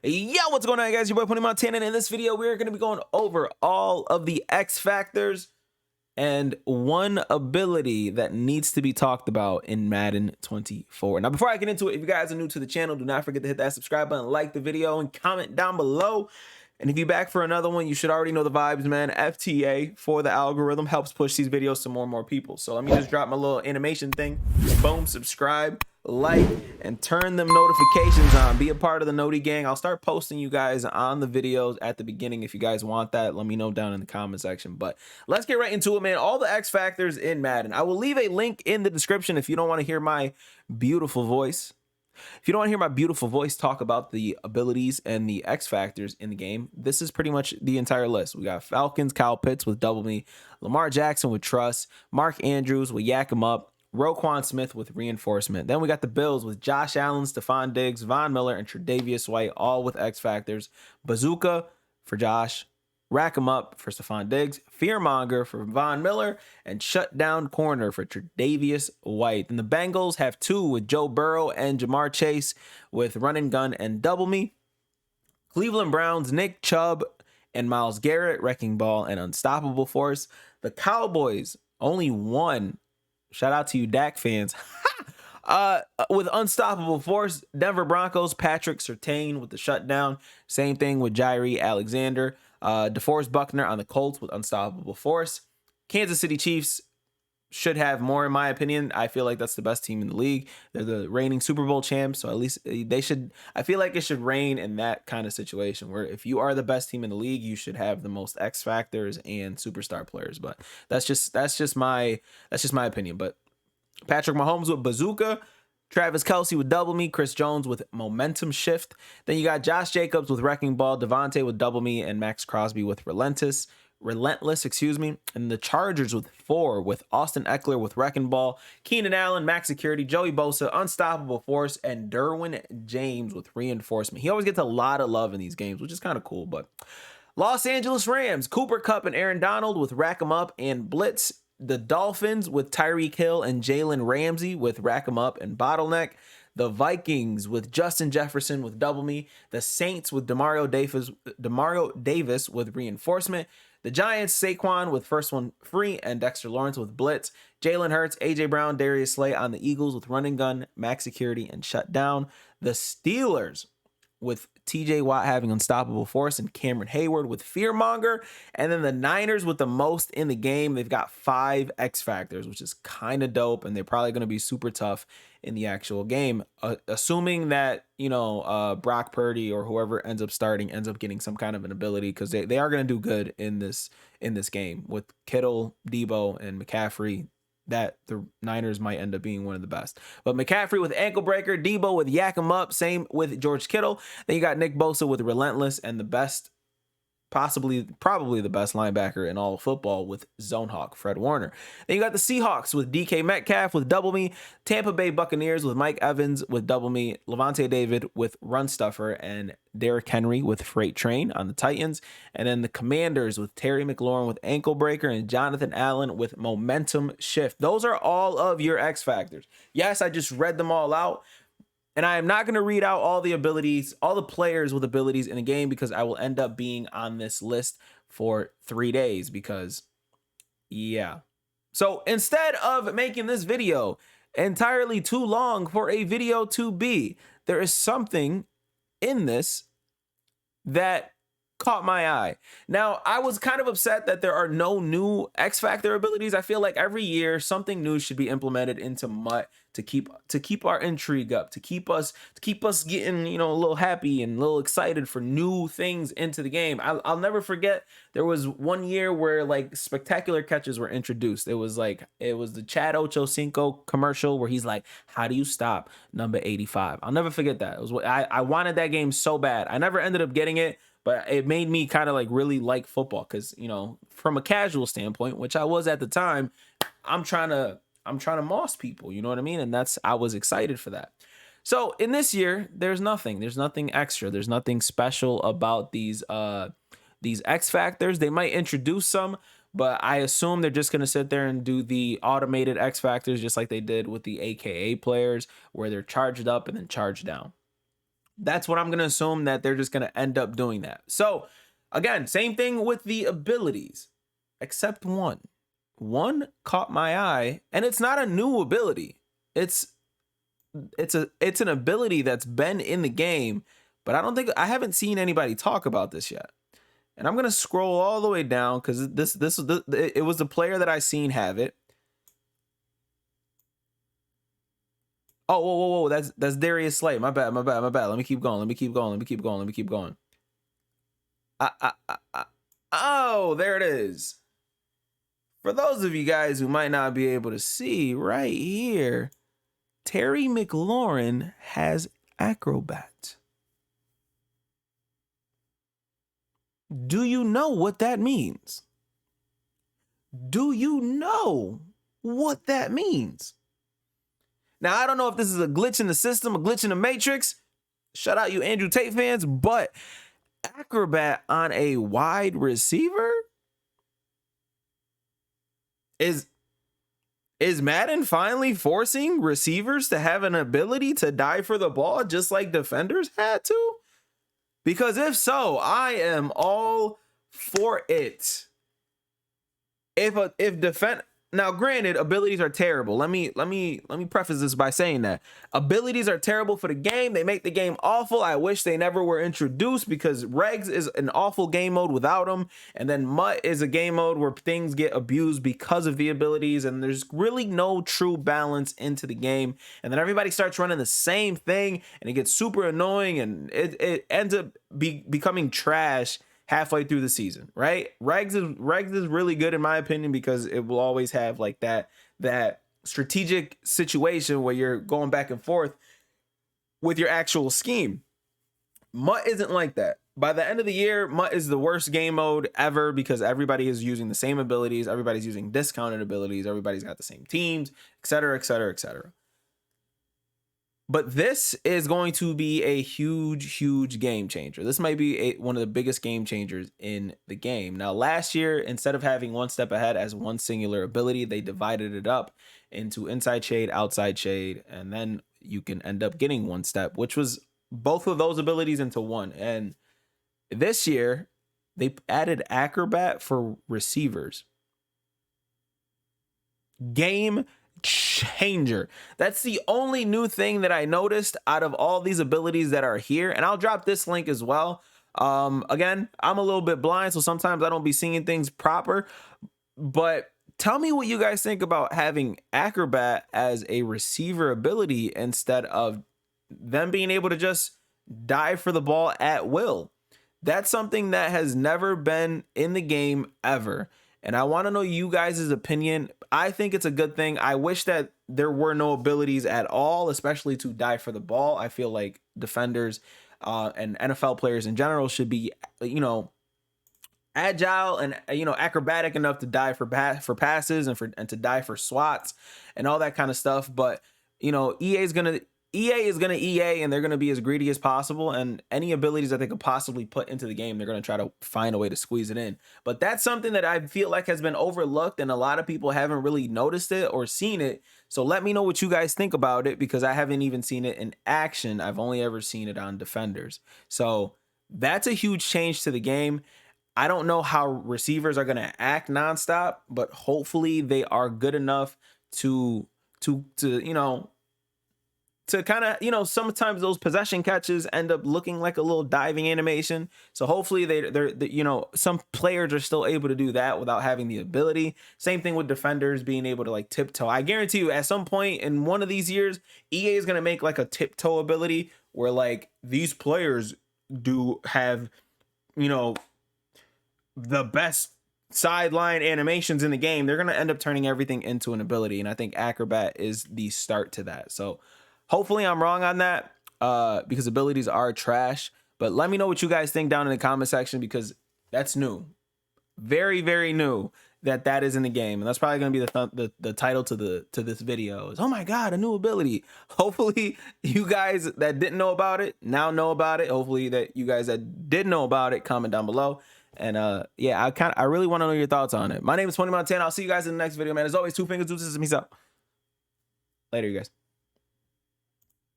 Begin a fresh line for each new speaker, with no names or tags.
Yo, what's going on, guys? Your boy Pony Montana, and in this video, we're going to be going over all of the X factors and one ability that needs to be talked about in Madden 24. Now, before I get into it, if you guys are new to the channel, do not forget to hit that subscribe button, like the video, and comment down below. And if you're back for another one, you should already know the vibes, man. FTA for the algorithm helps push these videos to more and more people. So let me just drop my little animation thing. Boom, subscribe, like, and turn them notifications on. Be a part of the Noti gang. I'll start posting you guys on the videos at the beginning. If you guys want that, let me know down in the comment section. But let's get right into it, man. All the X factors in Madden. I will leave a link in the description if you don't want to hear my beautiful voice. If you don't want to hear my beautiful voice talk about the abilities and the X factors in the game, this is pretty much the entire list. We got Falcons, Kyle Pitts with Double Me, Lamar Jackson with Trust, Mark Andrews with Yak 'em Up, Roquan Smith with Reinforcement. Then we got the Bills with Josh Allen, Stephon Diggs, Von Miller, and Tre'Davious White, all with X factors. Bazooka for Josh, Rack 'em Up for Stephon Diggs, Fearmonger for Von Miller, and Shutdown Corner for Tre'Davious White. And the Bengals have two with Joe Burrow and Jamar Chase with Run and Gun and Double Me. Cleveland Browns, Nick Chubb and Myles Garrett, Wrecking Ball and Unstoppable Force. The Cowboys, only one. Shout out to you Dak fans. With Unstoppable Force. Denver Broncos, Patrick Surtain with the Shutdown. Same thing with Jairi Alexander. DeForest Buckner on the Colts with Unstoppable Force. Kansas City Chiefs should have more, in my opinion. I feel like that's the best team in the league. They're the reigning Super Bowl champs, so at least they should. I feel like it should reign in that kind of situation where if you are the best team in the league, you should have the most X factors and superstar players. But that's just my opinion. But Patrick Mahomes with Bazooka, Travis Kelce with Double Me, Chris Jones with Momentum Shift. Then you got Josh Jacobs with Wrecking Ball, Devontae with Double Me, and Max Crosby with Relentless, and the Chargers with 4 with Austin Eckler with Wrecking Ball, Keenan Allen, Max Security, Joey Bosa, Unstoppable Force, and Derwin James with Reinforcement. He always gets a lot of love in these games, which is kind of cool. But Los Angeles Rams, Cooper Kupp and Aaron Donald with Rack 'em Up and Blitz. The Dolphins with Tyreek Hill and Jalen Ramsey with Rack 'em Up and Bottleneck. The Vikings with Justin Jefferson with Double Me. The Saints with Demario Davis with Reinforcement. The Giants, Saquon with First One Free and Dexter Lawrence with Blitz. Jalen Hurts, AJ Brown, Darius Slay on the Eagles with Run and Gun, Max Security, and Shutdown. The Steelers with TJ Watt having Unstoppable Force and Cameron Hayward with Fearmonger. And then the Niners with the most in the game. They've got 5 X factors, which is kind of dope. And they're probably going to be super tough in the actual game. Assuming that, Brock Purdy or whoever ends up starting ends up getting some kind of an ability, because they are going to do good in this game with Kittle, Debo, and McCaffrey. That the Niners might end up being one of the best. But McCaffrey with Ankle Breaker, Debo with Yak 'em Up, same with George Kittle. Then you got Nick Bosa with Relentless, and the best, probably the best linebacker in all of football with Zone Hawk, Fred Warner. Then you got the Seahawks with DK Metcalf with Double Me, Tampa Bay Buccaneers with Mike Evans with Double Me, Levante David with Run Stuffer, and Derrick Henry with Freight Train on the Titans. And then the Commanders with Terry McLaurin with Ankle Breaker and Jonathan Allen with Momentum Shift. Those are all of your X factors. Yes, I just read them all out. And I am not going to read out all the abilities, all the players with abilities in the game, because I will end up being on this list for 3 days because, yeah. So instead of making this video entirely too long for a video to be, there is something in this that caught my eye. Now, I was kind of upset that there are no new X Factor abilities. I feel like every year something new should be implemented into MUT to keep our intrigue up, to keep us getting, a little happy and a little excited for new things into the game. I'll never forget, there was one year where like spectacular catches were introduced. It was the Chad Ochocinco commercial where he's like, "How do you stop number 85?" I'll never forget that. It was what I wanted that game so bad. I never ended up getting it, but it made me kind of like really like football because, from a casual standpoint, which I was at the time, I'm trying to moss people, you know what I mean? And I was excited for that. So in this year, there's nothing extra. There's nothing special about these X factors. They might introduce some, but I assume they're just going to sit there and do the automated X factors just like they did with the AKA players, where they're charged up and then charged down. That's what I'm going to assume, that they're just going to end up doing that. So again, same thing with the abilities, except one. One caught my eye, and it's not a new ability. It's an ability that's been in the game, but I haven't seen anybody talk about this yet. And I'm gonna scroll all the way down because it was the player that I seen have it. Oh, whoa, that's Darius Slay. My bad. Let me keep going. Oh, there it is. For those of you guys who might not be able to see, right here, Terry McLaurin has Acrobat. Do you know what that means? Do you know what that means? Now, I don't know if this is a glitch in the system, a glitch in the matrix. Shout out you Andrew Tate fans, but Acrobat on a wide receiver? Is Madden finally forcing receivers to have an ability to die for the ball just like defenders had to? Because if so, I am all for it. Now, granted, abilities are terrible. Let me preface this by saying that abilities are terrible for the game. They make the game awful. I wish they never were introduced, because Regs is an awful game mode without them, and then Mutt is a game mode where things get abused because of the abilities, and there's really no true balance into the game. And then everybody starts running the same thing, and it gets super annoying, and it ends up becoming trash halfway through the season, right? Regs is really good in my opinion, because it will always have like that strategic situation where you're going back and forth with your actual scheme. Mutt isn't like that. By the end of the year, Mutt is the worst game mode ever, because everybody is using the same abilities, everybody's using discounted abilities, everybody's got the same teams, etc., etc., etc. But this is going to be a huge game changer. This might be one of the biggest game changers in the game. Now, last year, instead of having one step ahead as one singular ability, they divided it up into inside shade, outside shade, and then you can end up getting one step, which was both of those abilities into one. And this year, they added Acrobat for receivers. Game changer. That's the only new thing that I noticed out of all these abilities that are here, and I'll drop this link as well. Again, I'm a little bit blind, so sometimes I don't be seeing things proper, but tell me what you guys think about having Acrobat as a receiver ability instead of them being able to just dive for the ball at will. That's something that has never been in the game ever, and I want to know you guys' opinion. I think it's a good thing. I wish that there were no abilities at all, especially to dive for the ball. I feel like defenders and NFL players in general should be, agile and, acrobatic enough to dive for passes and to dive for swats and all that kind of stuff. But, EA is going to EA, and they're going to be as greedy as possible, and any abilities that they could possibly put into the game, they're going to try to find a way to squeeze it in. But that's something that I feel like has been overlooked, and a lot of people haven't really noticed it or seen it. So let me know what you guys think about it, because I haven't even seen it in action. I've only ever seen it on defenders. So that's a huge change to the game. I don't know how receivers are going to act nonstop, but hopefully they are good enough to kind of, sometimes those possession catches end up looking like a little diving animation. So hopefully they're some players are still able to do that without having the ability. Same thing with defenders being able to like tiptoe. I guarantee you at some point in one of these years, EA is going to make like a tiptoe ability where like these players do have, the best sideline animations in the game. They're going to end up turning everything into an ability. And I think Acrobat is the start to that. So hopefully I'm wrong on that, because abilities are trash. But let me know what you guys think down in the comment section, because that's new. Very, very new that is in the game. And that's probably going to be the title to this video is, oh my God, a new ability. Hopefully you guys that didn't know about it now know about it. Hopefully that you guys that did know about it, comment down below. And yeah, I really want to know your thoughts on it. My name is 20 Montana. I'll see you guys in the next video, man. As always, 2 fingers, 2 systems. Peace out. Later, you guys.